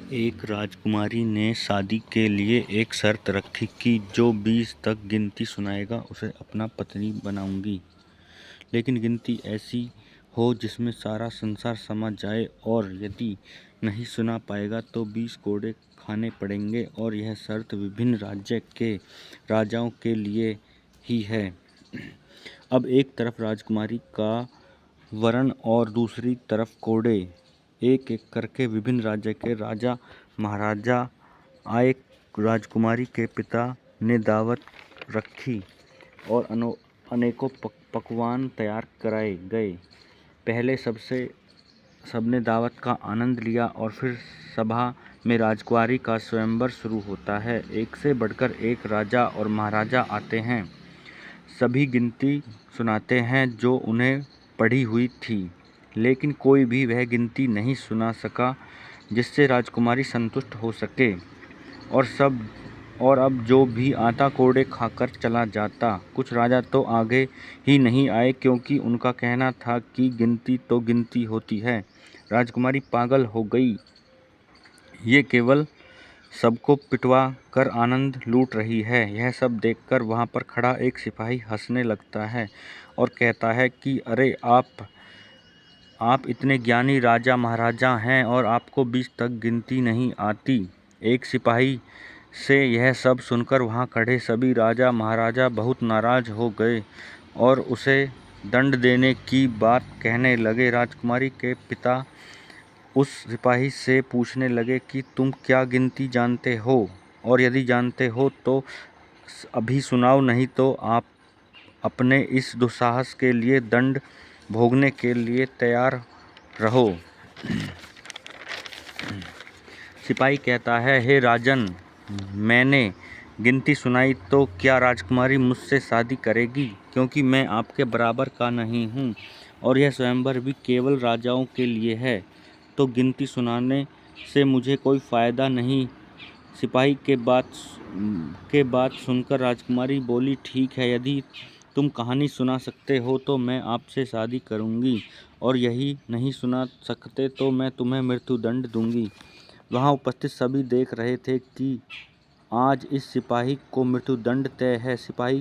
एक राजकुमारी ने शादी के लिए एक शर्त रखी कि जो 20 तक गिनती सुनाएगा उसे अपना पत्नी बनाऊंगी। लेकिन गिनती ऐसी हो जिसमें सारा संसार समा जाए, और यदि नहीं सुना पाएगा तो 20 कोड़े खाने पड़ेंगे। और यह शर्त विभिन्न राज्य के राजाओं के लिए ही है। अब एक तरफ राजकुमारी का वरण और दूसरी तरफ कोड़े। एक एक करके विभिन्न राज्य के राजा महाराजा आए। राजकुमारी के पिता ने दावत रखी और अनेकों पकवान तैयार कराए गए। पहले सबने दावत का आनंद लिया और फिर सभा में राजकुमारी का स्वयंवर शुरू होता है। एक से बढ़कर एक राजा और महाराजा आते हैं। सभी गिनती सुनाते हैं जो उन्हें पढ़ी हुई थी, लेकिन कोई भी वह गिनती नहीं सुना सका जिससे राजकुमारी संतुष्ट हो सके। और अब जो भी आता कोड़े खाकर चला जाता। कुछ राजा तो आगे ही नहीं आए, क्योंकि उनका कहना था कि गिनती तो गिनती होती है, राजकुमारी पागल हो गई। ये केवल सबको पिटवा कर आनंद लूट रही है। यह सब देखकर वहाँ पर खड़ा एक सिपाही हंसने लगता है और कहता है कि अरे, आप इतने ज्ञानी राजा महाराजा हैं और आपको 20 तक गिनती नहीं आती। एक सिपाही से यह सब सुनकर वहाँ खड़े सभी राजा महाराजा बहुत नाराज हो गए और उसे दंड देने की बात कहने लगे। राजकुमारी के पिता उस सिपाही से पूछने लगे कि तुम क्या गिनती जानते हो, और यदि जानते हो तो अभी सुनाओ, नहीं तो आप अपने इस दुस्साहस के लिए दंड भोगने के लिए तैयार रहो। सिपाही कहता है, हे राजन, मैंने गिनती सुनाई तो क्या राजकुमारी मुझसे शादी करेगी? क्योंकि मैं आपके बराबर का नहीं हूँ और यह स्वयंवर भी केवल राजाओं के लिए है, तो गिनती सुनाने से मुझे कोई फ़ायदा नहीं। सिपाही के बात सुनकर राजकुमारी बोली, ठीक है, यदि तुम कहानी सुना सकते हो तो मैं आपसे शादी करूंगी, और यही नहीं सुना सकते तो मैं तुम्हें मृत्युदंड दूंगी। वहाँ उपस्थित सभी देख रहे थे कि आज इस सिपाही को मृत्युदंड तय है। सिपाही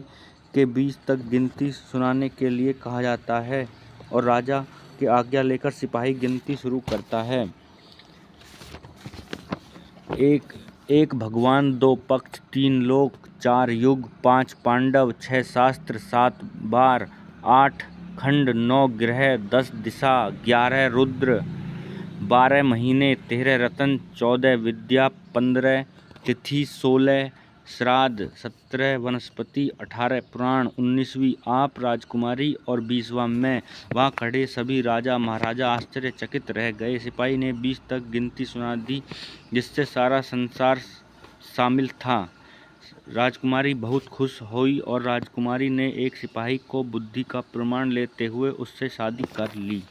के 20 तक गिनती सुनाने के लिए कहा जाता है और राजा की आज्ञा लेकर सिपाही गिनती शुरू करता है। एक भगवान, 2 पक्ष, 3 लोक, 4 युग, 5 पांडव, 6 शास्त्र, 7 वार, 8 खंड, 9 ग्रह, 10 दिशा, 11 रुद्र, 12 महीने, 13 रत्न, 14 विद्या, 15 तिथि, 16 श्राद्ध, 17 वनस्पति, 18 पुराण, 19वीं आप राजकुमारी और 20वां मैं। वहाँ खड़े सभी राजा महाराजा आश्चर्यचकित रह गए। सिपाही ने 20 तक गिनती सुना दी, जिससे सारा संसार शामिल था। राजकुमारी बहुत खुश हुई और राजकुमारी ने एक सिपाही को बुद्धि का प्रमाण लेते हुए उससे शादी कर ली।